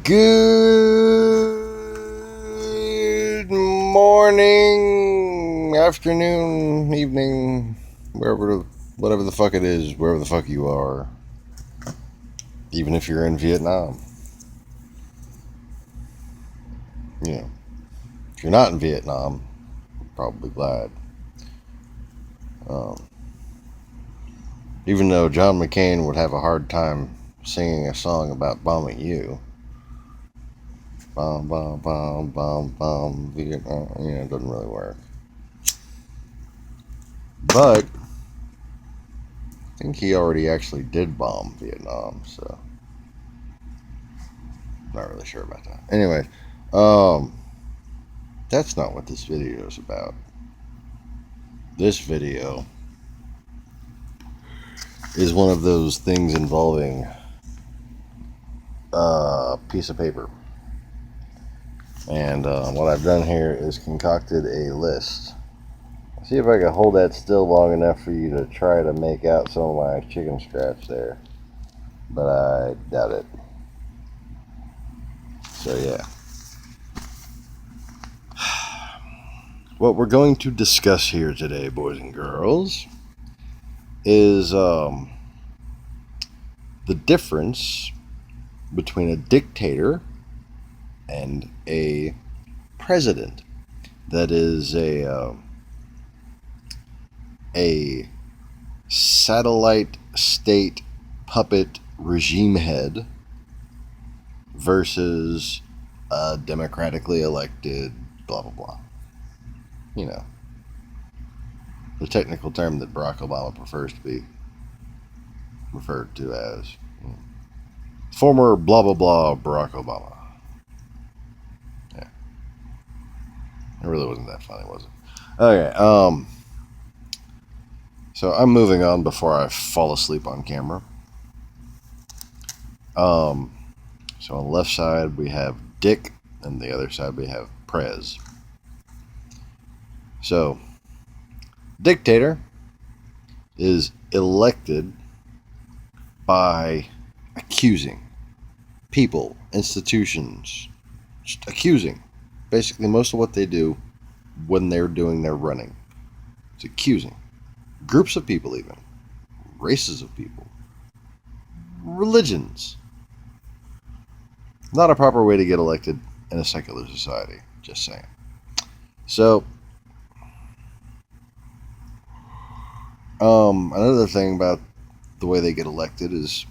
Good morning, afternoon, evening, whatever the fuck it is, wherever the fuck you are. Even if you're in Vietnam. You know, if you're not in Vietnam, probably glad. Um, Even though John McCain would have a hard time singing a song about bombing you. Bomb, bomb, bomb, bomb, bomb, Vietnam. It doesn't really work. But I think he already actually did bomb Vietnam, so not really sure about that. Anyway, that's not what this video is about. This video is one of those things involving a piece of paper. And what I've done here is concocted a list. See if I can hold that still long enough for you to try to make out some of my chicken scratch there. But I doubt it. So yeah. What we're going to discuss here today, boys and girls, is the difference between a dictator and a president that is a satellite state puppet regime head versus a democratically elected blah blah blah. You know, the technical term that Barack Obama prefers to be referred to as former blah blah blah Barack Obama. Yeah, it really wasn't that funny, was it? Okay, so I'm moving on before I fall asleep on camera. So on the left side we have Dick, and the other side we have Prez. So, Dictator is elected by accusing people, institutions, just accusing. Basically, most of what they do when they're doing their running, it's accusing. Groups of people, even races of people, religions. Not a proper way to get elected in a secular society, just saying. So, another thing about the way they get elected is,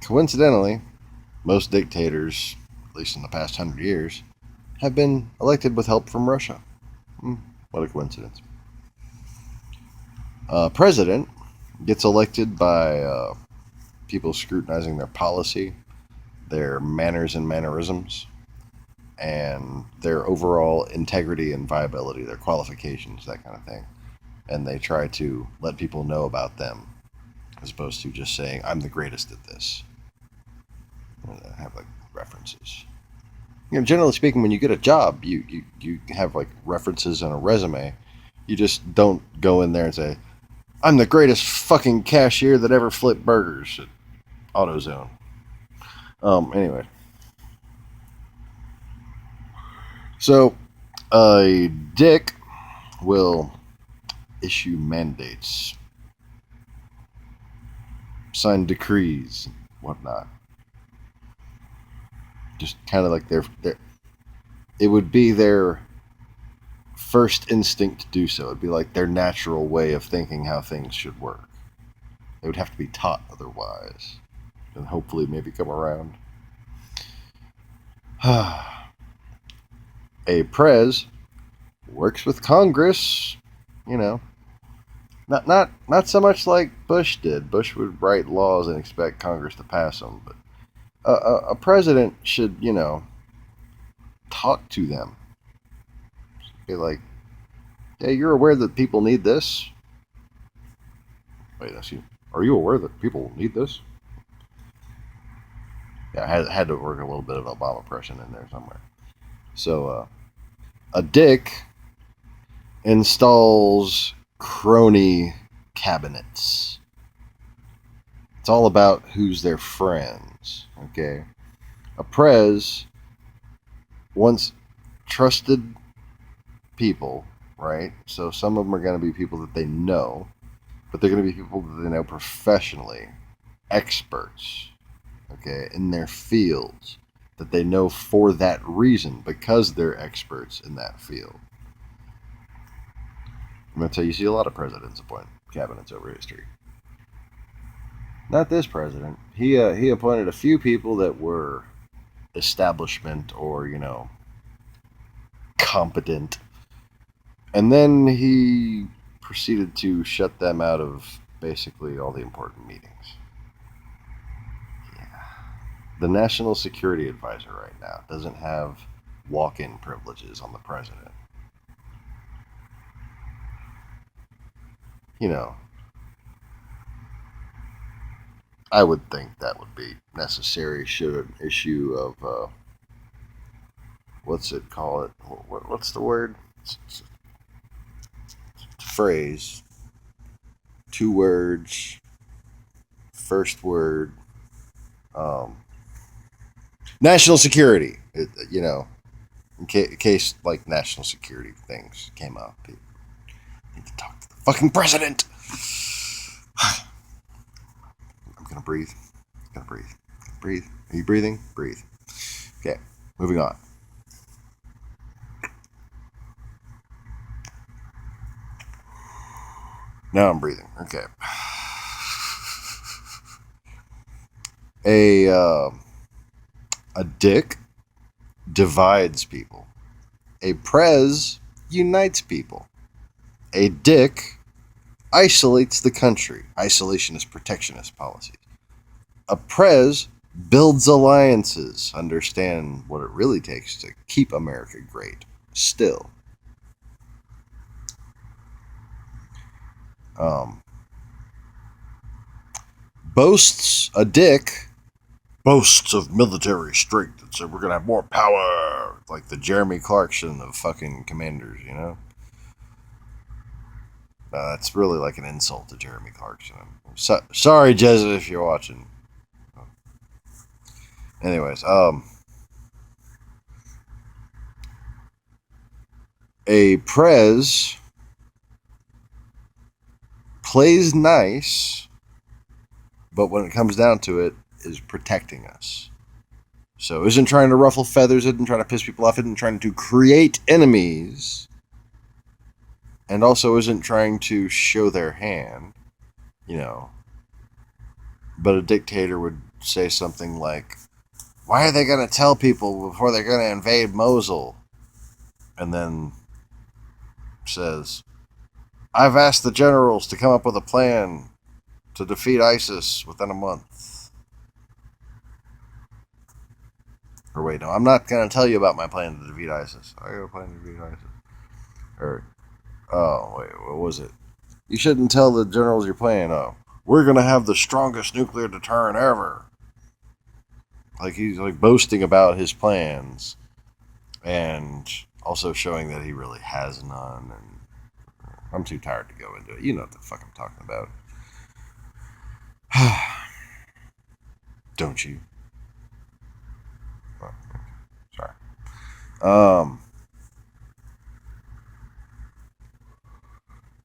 coincidentally, most dictators, at least in the past 100 years, have been elected with help from Russia. What a coincidence. President gets elected by people scrutinizing their policy, their manners and mannerisms, and their overall integrity and viability, their qualifications, that kind of thing. And they try to let people know about them, as opposed to just saying, I'm the greatest at this. And have like references. Generally speaking, when you get a job, you have like references and a resume. You just don't go in there and say, I'm the greatest fucking cashier that ever flipped burgers at AutoZone. Anyway. So, a dick will issue mandates, sign decrees, whatnot. Just kind of like it would be their first instinct to do so. It'd be like their natural way of thinking how things should work. They would have to be taught otherwise, and hopefully maybe come around. A prez works with Congress, not so much like Bush did. Bush would write laws and expect Congress to pass them, but a president should, talk to them. Be like, hey, you're aware that people need this? Wait, are you aware that people need this? Yeah, I had to work a little bit of Obama impression in there somewhere. So, a dick installs crony cabinets. It's all about who's their friends, okay? A prez wants trusted people, right? So some of them are going to be people that they know, but they're going to be people that they know professionally, experts, okay, in their fields, that they know for that reason because they're experts in that field. I'm going to tell you, you see a lot of presidents appoint cabinets over history. Not this president. He appointed a few people that were establishment or, competent. And then he proceeded to shut them out of basically all the important meetings. Yeah. The National Security Advisor right now doesn't have walk-in privileges on the president. I would think that would be necessary should an issue of what's it call it? What's the word? It's a phrase. 2 words. First word. National security. In case like national security things came up, people need to talk to the fucking president. I'm gonna breathe. Breathe. Are you breathing? Breathe. Okay, moving on. Now I'm breathing. Okay. A dick divides people. A prez unites people. A dick isolates the country. Isolationist, protectionist policies. A prez builds alliances. Understand what it really takes to keep America great. Still. Boasts a dick. Boasts of military strength and said we're gonna have more power, like the Jeremy Clarkson of fucking Commanders, That's really like an insult to Jeremy Clarkson. Sorry, Jezza, if you're watching. Anyways, a prez plays nice, but when it comes down to it, is protecting us. So isn't trying to ruffle feathers, isn't trying to piss people off, isn't trying to create enemies, and also isn't trying to show their hand, But a dictator would say something like, why are they going to tell people before they're going to invade Mosul? And then says, I've asked the generals to come up with a plan to defeat ISIS within a month. Or wait, no, I'm not going to tell you about my plan to defeat ISIS. I got a plan to defeat ISIS. Or, oh, wait, what was it? You shouldn't tell the generals your plan. Oh, we're going to have the strongest nuclear deterrent ever. Like, he's like boasting about his plans and also showing that he really has none. And I'm too tired to go into it. You know what the fuck I'm talking about. Don't you? Oh, sorry.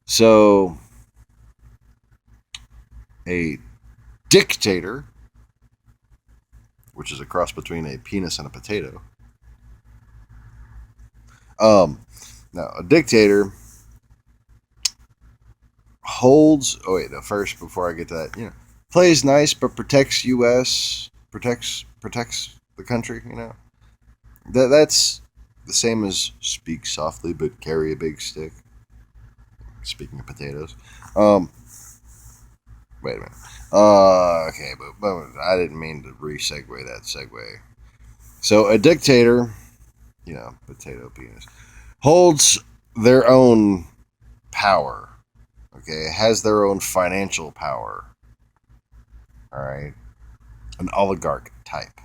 So, a dictator, which is a cross between a penis and a potato. Now, a dictator holds. Oh wait, no. First, before I get to that, plays nice but protects U.S. protects the country. That's the same as speak softly but carry a big stick. Speaking of potatoes, wait a minute. Okay, but I didn't mean to re-segue that segue. So a dictator, potato penis, holds their own power. Okay, has their own financial power. All right, an oligarch type,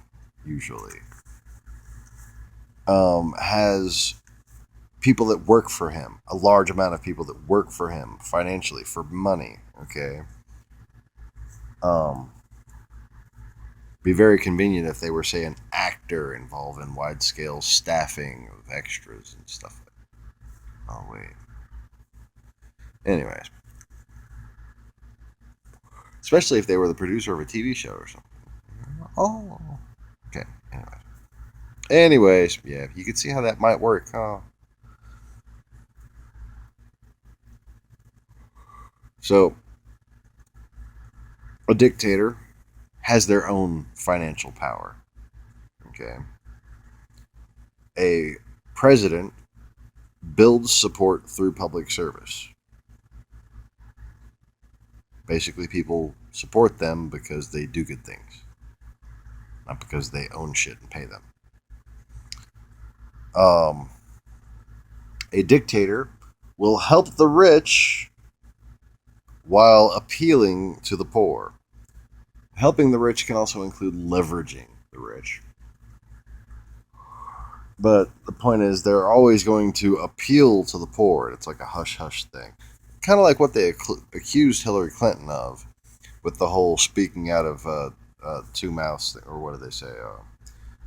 usually. Has people that work for him, a large amount of people that work for him financially for money. Okay. Be very convenient if they were, say, an actor involved in wide-scale staffing of extras and stuff like that. Oh, wait. Anyways. Especially if they were the producer of a TV show or something. Oh. Okay. Anyways, yeah, you can see how that might work, huh? So, a dictator has their own financial power. Okay. A president builds support through public service. Basically, people support them because they do good things, not because they own shit and pay them. A dictator will help the rich while appealing to the poor. Helping the rich can also include leveraging the rich. But the point is, they're always going to appeal to the poor. It's like a hush-hush thing. Kind of like what they accused Hillary Clinton of with the whole speaking out of two mouths thing, or what do they say?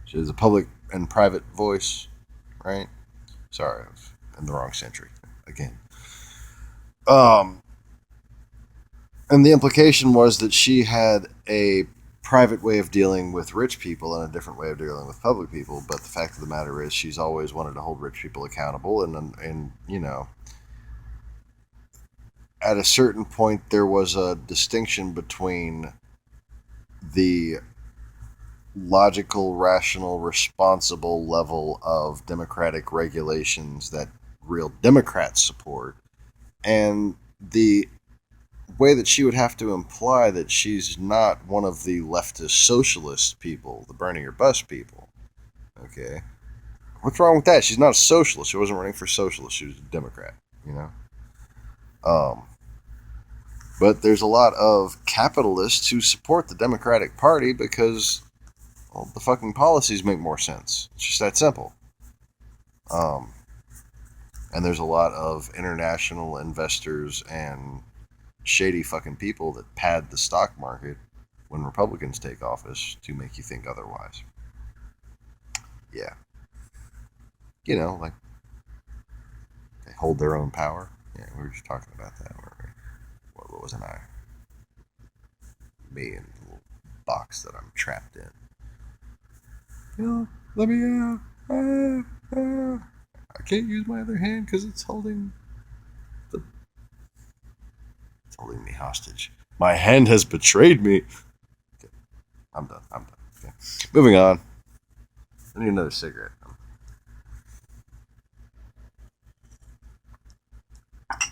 She has a public and private voice, right? Sorry, I was in the wrong century again. And the implication was that she had a private way of dealing with rich people and a different way of dealing with public people. But the fact of the matter is, she's always wanted to hold rich people accountable, and you know, at a certain point, there was a distinction between the logical, rational, responsible level of democratic regulations that real Democrats support, and the way that she would have to imply that she's not one of the leftist socialist people, the burning your bus people. Okay? What's wrong with that? She's not a socialist. She wasn't running for socialist. She was a Democrat, you know? But there's a lot of capitalists who support the Democratic Party because, well, the fucking policies make more sense. It's just that simple. And there's a lot of international investors and shady fucking people that pad the stock market when Republicans take office to make you think otherwise. Yeah. You know, like, they hold their own power. Yeah, we were just talking about that. What wasn't I? Me in the little box that I'm trapped in. You know, let me out. I can't use my other hand because it's holding me hostage. My hand has betrayed me. Okay. I'm done. Okay. Moving on. I need another cigarette. I'm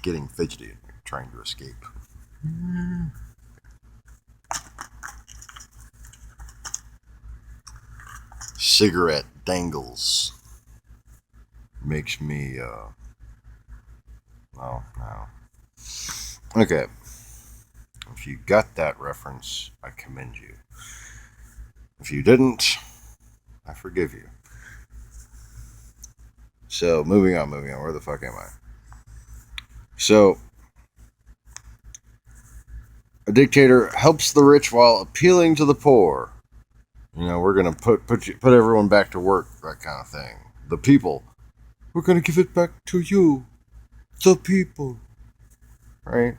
getting fidgety and trying to escape. Cigarette dangles. Makes me, oh, no. Okay. If you got that reference, I commend you. If you didn't, I forgive you. So, moving on. Where the fuck am I? So, a dictator helps the rich while appealing to the poor. You know, we're gonna put everyone back to work, that kind of thing. The people. We're gonna give it back to you. The people. Right?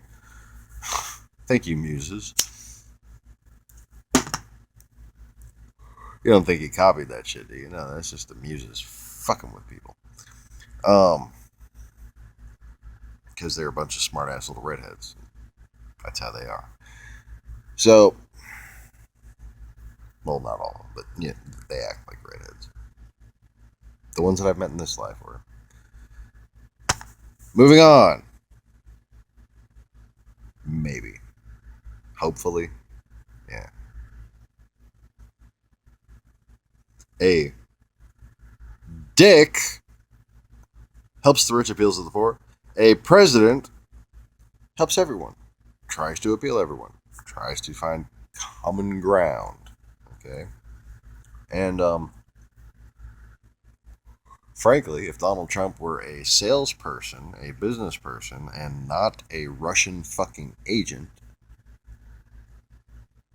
Thank you, muses. You don't think he copied that shit, do you? No, that's just the muses fucking with people. Because they're a bunch of smart-ass little redheads. That's how they are. So, well, not all of them, but yeah, they act like redheads. The ones that I've met in this life were. Moving on. Maybe. Hopefully. Yeah. A dick helps the rich, appeals to the poor. A president helps everyone. Tries to appeal everyone. Tries to find common ground. Okay? And, frankly, if Donald Trump were a salesperson, a business person, and not a Russian fucking agent,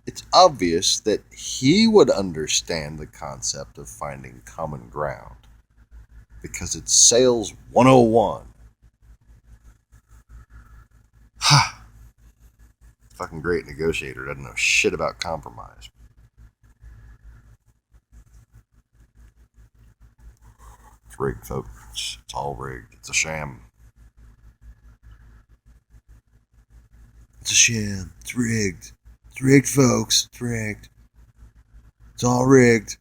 it's obvious that he would understand the concept of finding common ground because it's sales 101. Fucking great negotiator doesn't know shit about compromise. It's rigged, folks. It's all rigged. It's a sham. It's a sham. It's rigged. It's rigged, folks. It's rigged. It's all rigged.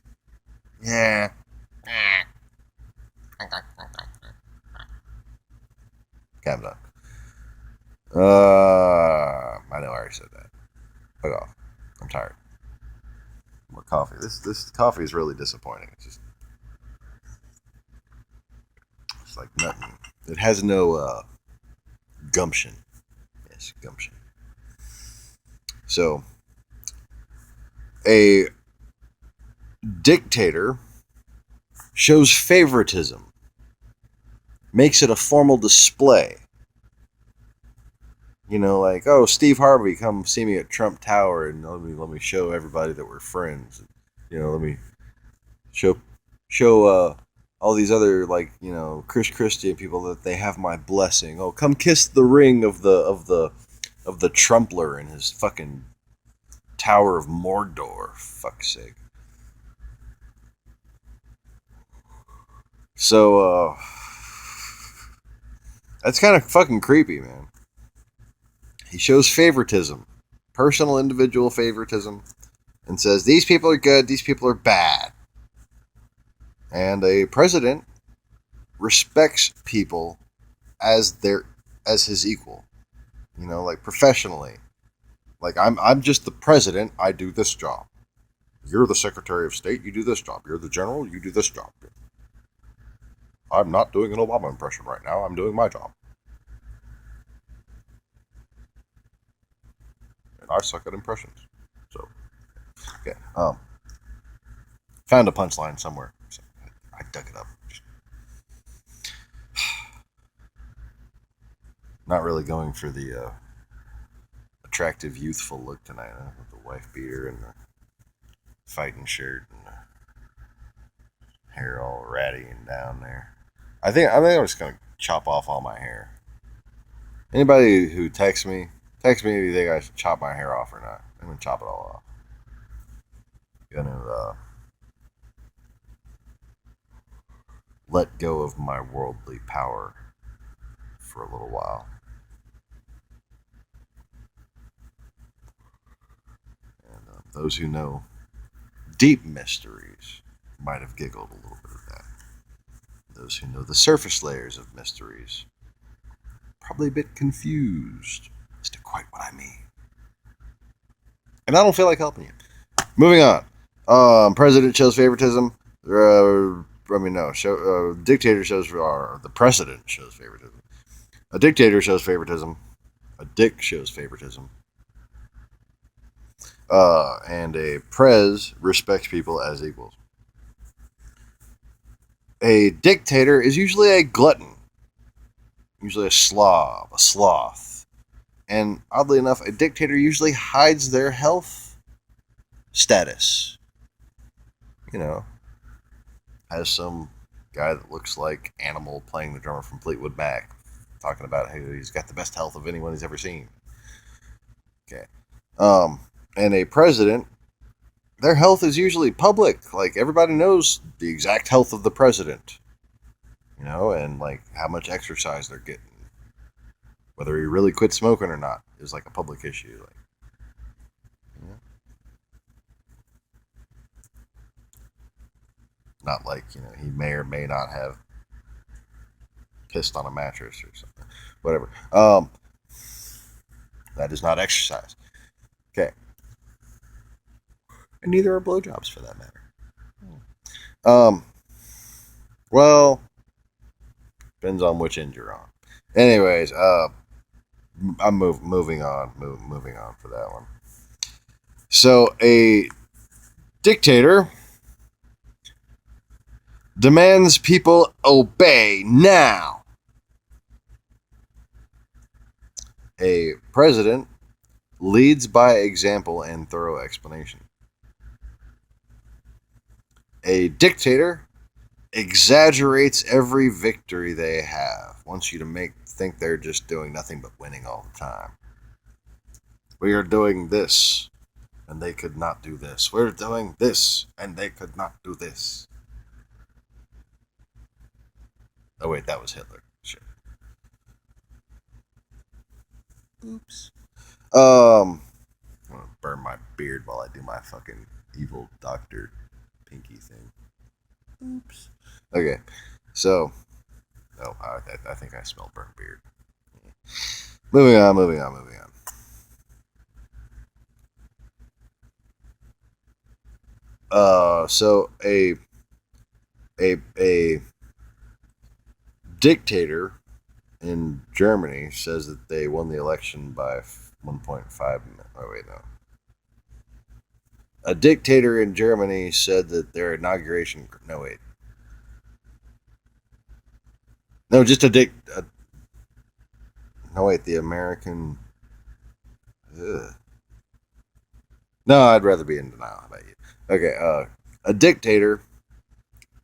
Yeah. Calm down. I know I already said that. Fuck off. I'm tired. More coffee. This coffee is really disappointing. It's like nothing. It has no gumption. Yes, gumption. So, a dictator shows favoritism, makes it a formal display. You know, like, oh, Steve Harvey, come see me at Trump Tower, and let me show everybody that we're friends. You know, let me show all these other, like, you know, Christian people that they have my blessing. Oh, come kiss the ring of the Trumpler in his fucking Tower of Mordor. Fuck's sake. So, that's kind of fucking creepy, man. He shows favoritism, personal individual favoritism, and says these people are good, these people are bad. And a president respects people as his equal. You know, like professionally. Like I'm just the president, I do this job. You're the Secretary of State, you do this job. You're the general, you do this job. I'm not doing an Obama impression right now, I'm doing my job. And I suck at impressions. So, okay. Found a punchline somewhere. So I dug it up. Not really going for the attractive, youthful look tonight, huh? With the wife beater and the fighting shirt and the hair all ratty and down there. I think I'm just gonna chop off all my hair. Anybody who texts me if you think I should chop my hair off or not. I'm gonna chop it all off. Gonna let go of my worldly power for a little while. And those who know deep mysteries might have giggled a little bit of that. Those who know the surface layers of mysteries probably a bit confused as to quite what I mean. And I don't feel like helping you. Moving on. President shows favoritism. Dictator shows, or the precedent shows favoritism. A dictator shows favoritism. A dick shows favoritism. And a prez respects people as equals. A dictator is usually a glutton. Usually a sloth. And oddly enough, a dictator usually hides their health status. You know, has some guy that looks like Animal playing the drummer from Fleetwood Mac, talking about how he's got the best health of anyone he's ever seen. Okay. And a president, their health is usually public. Like, everybody knows the exact health of the president. You know, and like how much exercise they're getting. Whether he really quit smoking or not is like a public issue. Like, yeah. Not like, you know, he may or may not have pissed on a mattress or something. Whatever. That is not exercise. Okay. And neither are blowjobs for that matter. Well, depends on which end you're on. Anyways, I'm moving on for that one. So a dictator demands people obey now. A president leads by example and thorough explanation. A dictator exaggerates every victory they have, wants you to think they're just doing nothing but winning all the time. We are doing this, and they could not do this. We're doing this, and they could not do this. Oh wait, that was Hitler. Shit. Oops. I'm gonna burn my beard while I do my fucking evil Dr. Pinky thing. Oops. Okay, so I think I smell burnt beard. Moving on. So a dictator in Germany says that they won the election by 1.5. Oh wait, no. A dictator in Germany said that their inauguration. No wait. No, just no wait. The American. Ugh. No, I'd rather be in denial. How about you? Okay. A dictator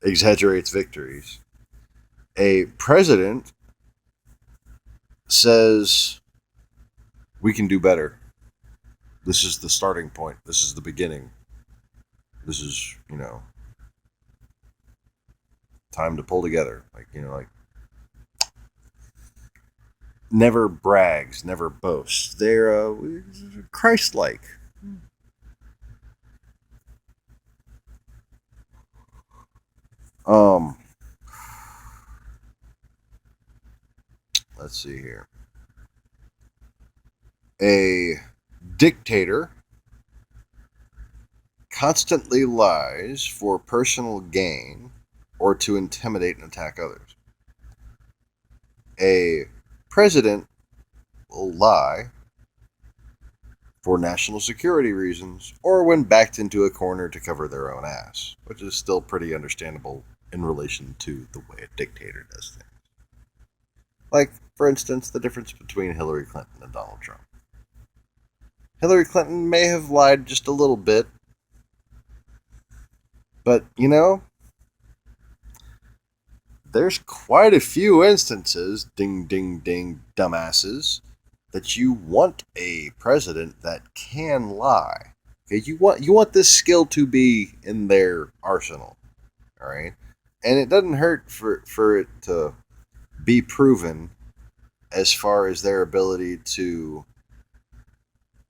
exaggerates victories. A president says we can do better. This is the starting point. This is the beginning. This is, time to pull together. Like never brags, never boasts. They're Christ-like. Let's see here. A dictator constantly lies for personal gain or to intimidate and attack others. A president will lie for national security reasons or when backed into a corner to cover their own ass, which is still pretty understandable in relation to the way a dictator does things. Like, for instance, the difference between Hillary Clinton and Donald Trump. Hillary Clinton may have lied just a little bit, but, there's quite a few instances, ding, ding, ding, dumbasses, that you want a president that can lie. Okay, you want this skill to be in their arsenal, all right? And it doesn't hurt for it to be proven as far as their ability to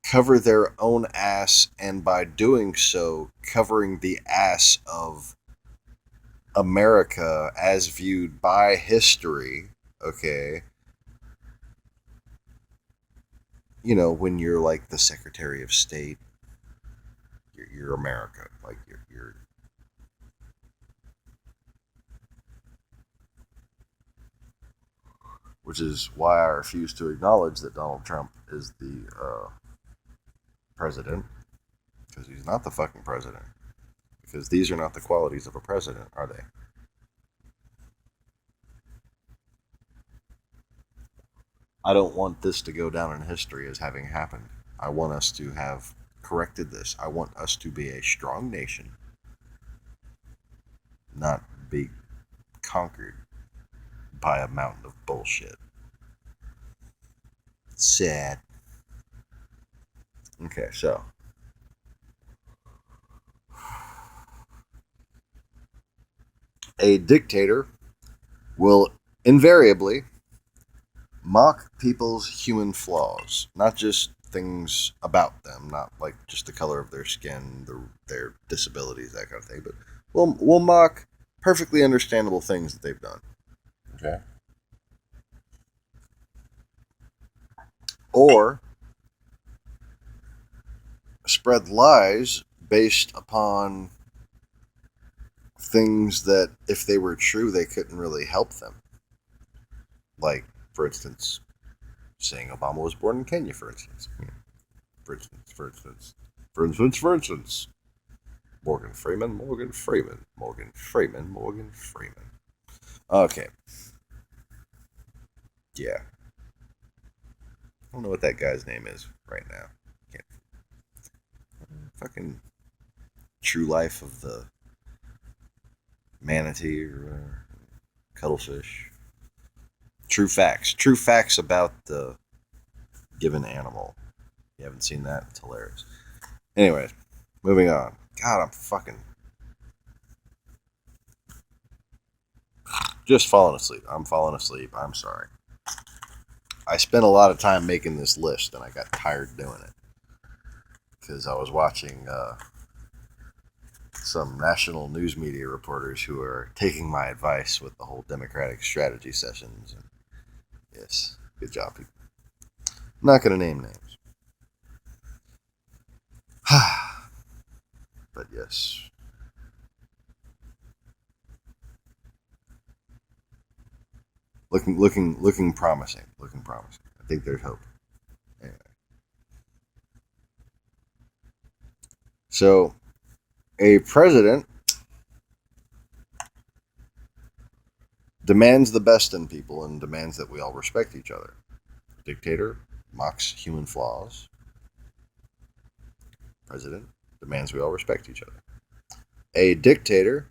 cover their own ass, and by doing so, covering the ass of America as viewed by history, okay? When you're like the Secretary of State, you're America. Like, you're which is why I refuse to acknowledge that Donald Trump is the president, because he's not the fucking president. Because these are not the qualities of a president, are they? I don't want this to go down in history as having happened. I want us to have corrected this. I want us to be a strong nation, not be conquered by a mountain of bullshit. Sad. Okay, so a dictator will invariably mock people's human flaws, not just things about them, not like just the color of their skin, their disabilities, that kind of thing, but we'll mock perfectly understandable things that they've done. Okay. Or spread lies based upon things that, if they were true, they couldn't really help them. Like, for instance, saying Obama was born in Kenya, for instance. For instance. Morgan Freeman. Okay. Yeah. I don't know what that guy's name is right now. fucking true life of the manatee or cuttlefish. True facts about the given animal. You haven't seen that? It's hilarious. Anyways, moving on. God, I'm fucking just falling asleep. I'm falling asleep. I'm sorry. I spent a lot of time making this list and I got tired doing it because I was watching some national news media reporters who are taking my advice with the whole Democratic strategy sessions. And yes, good job, people. I'm not going to name names. But yes. Looking promising. Looking promising. I think there's hope. Anyway. So, a president demands the best in people and demands that we all respect each other. A dictator mocks human flaws. President demands we all respect each other. A dictator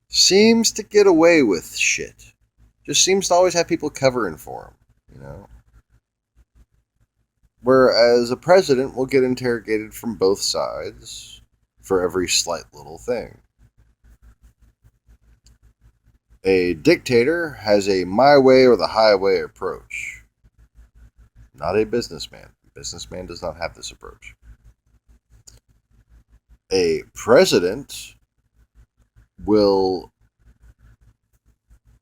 seems to get away with shit. Just seems to always have people covering for him, you know? Whereas a president will get interrogated from both sides for every slight little thing. A dictator has a my way or the highway approach. Not a businessman. A businessman does not have this approach. A president will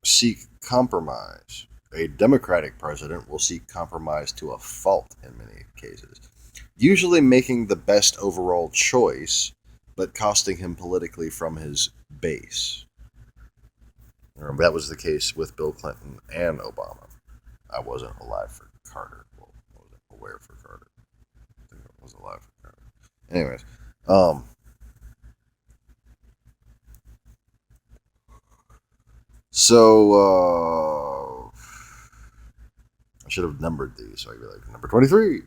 seek compromise. A Democratic president will seek compromise to a fault in many cases, usually making the best overall choice, but costing him politically from his base. That was the case with Bill Clinton and Obama. I wasn't alive for Carter. Well, I wasn't aware for Carter. I think I was alive for Carter. Anyways, so I should have numbered these, so I'd be like number 23.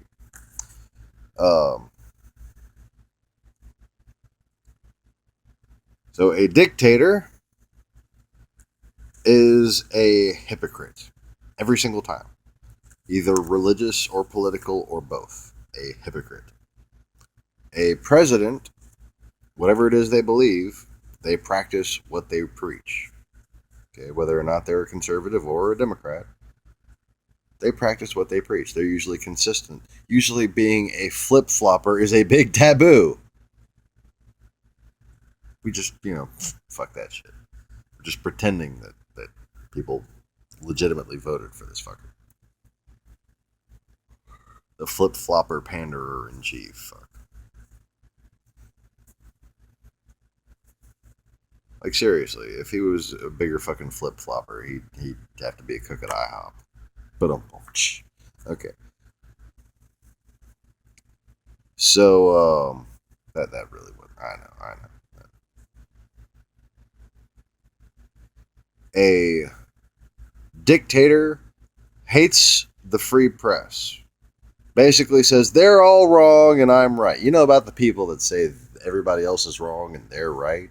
So a dictator is a hypocrite every single time, either religious or political or both. A hypocrite. A president, whatever it is they believe, they practice what they preach. Okay, whether or not they're a conservative or a Democrat, they practice what they preach. They're usually consistent. Usually being a flip-flopper is a big taboo. We just, fuck that shit. We're just pretending that people legitimately voted for this fucker. The flip-flopper panderer in chief. Fuck. Like, seriously, if he was a bigger fucking flip-flopper, he'd have to be a cook at IHOP. But okay. So, that really would. I know. A dictator hates the free press. Basically says they're all wrong and I'm right. You know about the people that say everybody else is wrong and they're right?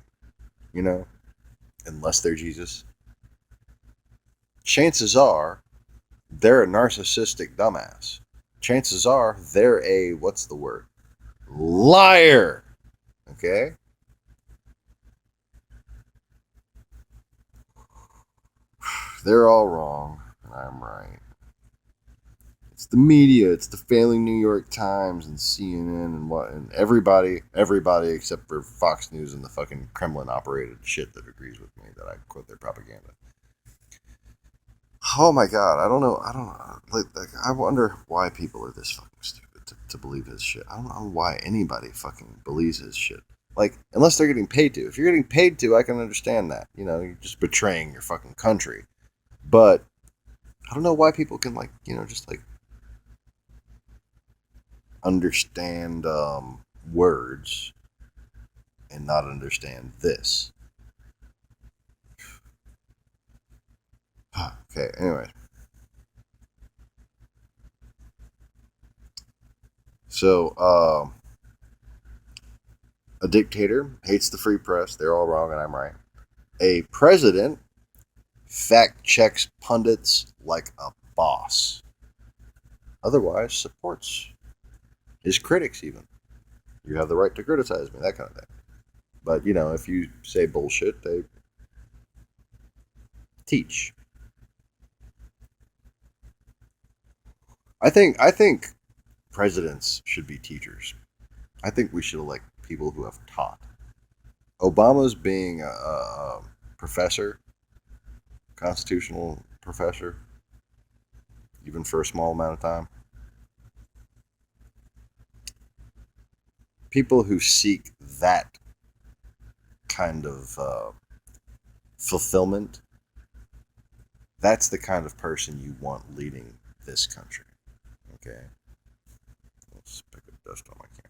Unless they're Jesus. Chances are they're a narcissistic dumbass. Chances are they're a, what's the word? Liar. Okay? They're all wrong, and I'm right. It's the media, it's the failing New York Times and CNN and everybody except for Fox News and the fucking Kremlin operated shit that agrees with me that I quote their propaganda. Oh my god, I don't know. Like I wonder why people are this fucking stupid to believe his shit. I don't know why anybody fucking believes his shit. Like, unless they're getting paid to. If you're getting paid to, I can understand that. You're just betraying your fucking country. But I don't know why people can just understand words and not understand this. Okay, anyway. So, A dictator hates the free press. They're all wrong and I'm right. A president fact checks pundits like a boss. Otherwise, supports his critics, even. You have the right to criticize me, that kind of thing. But, if you say bullshit, they teach. I think presidents should be teachers. I think we should elect people who have taught. Obama's being a professor, constitutional professor, even for a small amount of time. People who seek that kind of fulfillment, that's the kind of person you want leading this country. Okay? Let's pick up dust on my camera.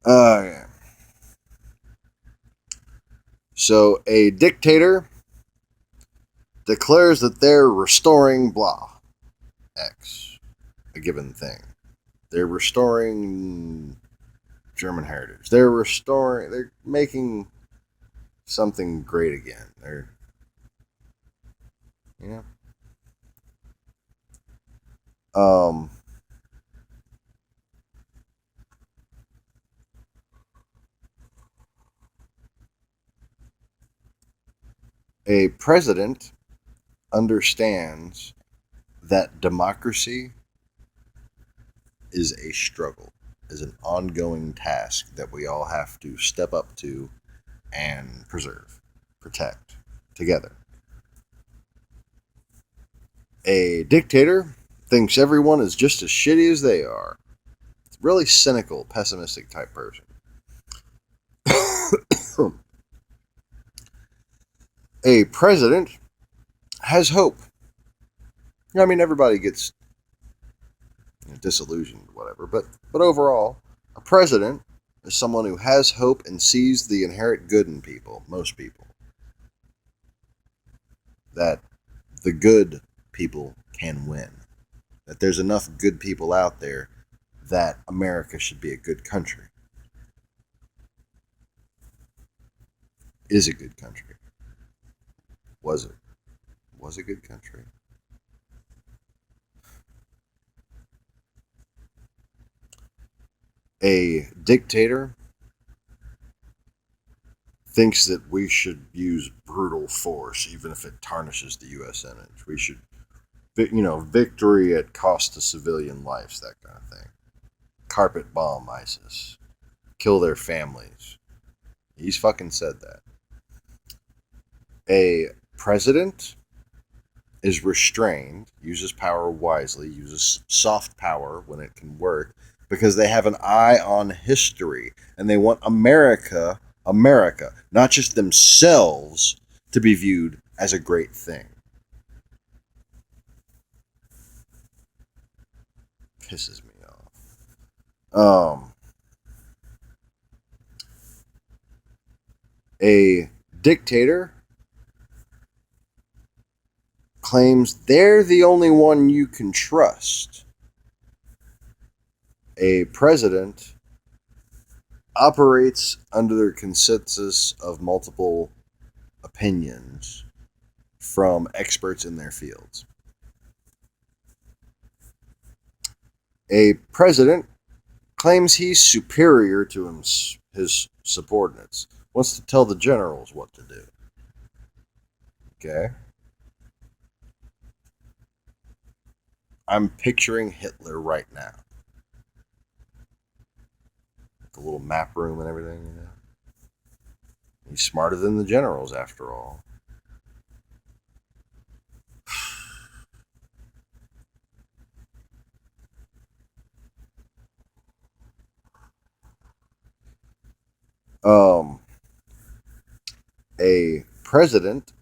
Yeah. So, a dictator declares that they're restoring blah, X, a given thing. They're restoring German heritage. They're making something great again. You know, um, a president understands that democracy is a struggle, is an ongoing task that we all have to step up to and preserve, protect together. A dictator thinks everyone is just as shitty as they are. It's a really cynical, pessimistic type person. A president has hope. I mean, everybody gets disillusioned, whatever, but overall, a president is someone who has hope and sees the inherent good in people, most people. That the good people can win. That there's enough good people out there that America should be a good country. Is a good country. Was it? Was a good country. A dictator thinks that we should use brutal force even if it tarnishes the U.S. image. We should, victory at cost to civilian lives, that kind of thing. Carpet bomb ISIS. Kill their families. He's fucking said that. A president is restrained, uses power wisely, uses soft power when it can work, because they have an eye on history and they want America, not just themselves, to be viewed as a great thing. Pisses me off. A dictator claims they're the only one you can trust. A president operates under the consensus of multiple opinions from experts in their fields. A president claims he's superior to his subordinates, wants to tell the generals what to do. Okay? I'm picturing Hitler right now. The little map room and everything, He's smarter than the generals, after all. A president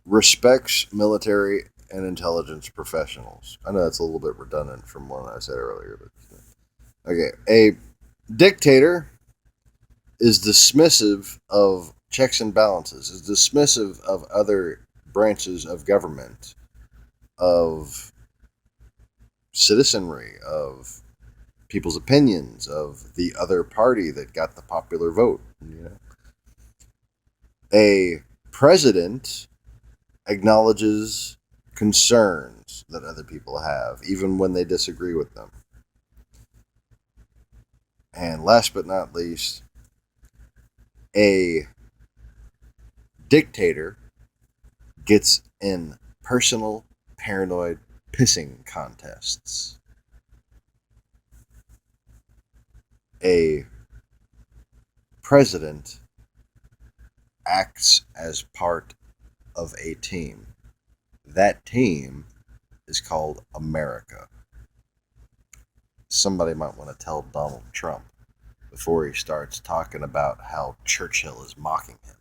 respects military and intelligence professionals. I know that's a little bit redundant from what I said earlier, but okay. A dictator is dismissive of checks and balances, is dismissive of other branches of government, of citizenry, of people's opinions of the other party that got the popular vote. A president acknowledges concerns that other people have, even when they disagree with them. And last but not least, a dictator gets in personal paranoid pissing contests. A president acts as part of a team. That team is called America. Somebody might want to tell Donald Trump before he starts talking about how Churchill is mocking him.